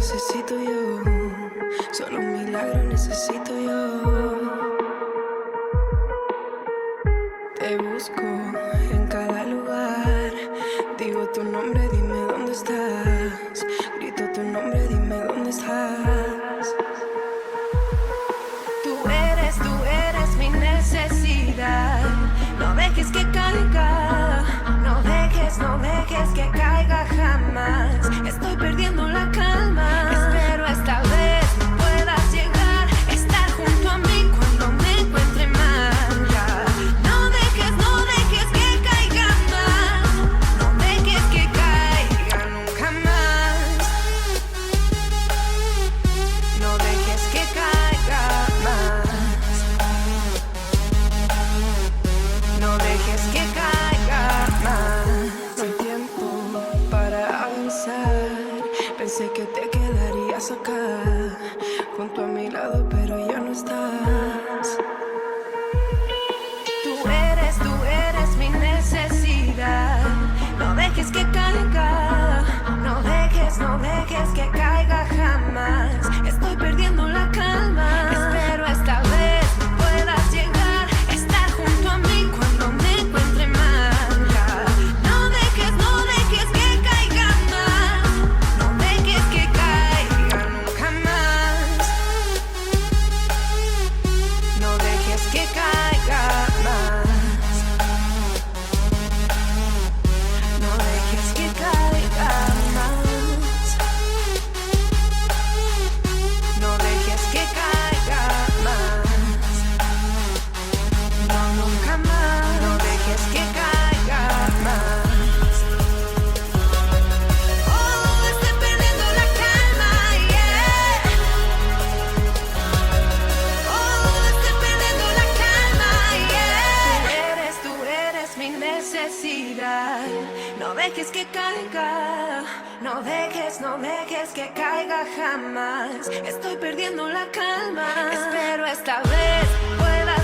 necesito yo, solo un milagro necesito yo. Te busco en cada lugar, digo tu nombre, dime dónde estás. Grito tu nombre, dime dónde estás. Tú eres mi necesidad. No dejes que caiga, no dejes que caiga jamás. Estoy perdiendo la calma. Espero esta vez puedas llegar, estar junto a mí cuando me encuentre mal. Ya. No dejes que caiga más. No dejes que caiga nunca más. No dejes que caiga más. No dejes que caiga más. No hay tiempo para avanzar. Pensé que te quedarías acá, junto a mi lado, pero ya no estás. Tú eres mi necesidad. No dejes que caiga, no dejes que caiga jamás. Estoy perdiendo la calma. Espero esta vez puedas llegar, estar junto a mí cuando me encuentre mal. Ya. No dejes que caiga más. No dejes que caiga nunca más. No dejes que caiga más. No dejes que caiga más. No dejes que caiga más. No, nunca más. No dejes que caiga más. Oh, estoy perdiendo la calma, yeah. Oh, estoy perdiendo la calma, yeah. Tú eres mi necesidad. No dejes que caiga, no dejes que caiga jamás. Estoy perdiendo la calma. Espero esta vez puedas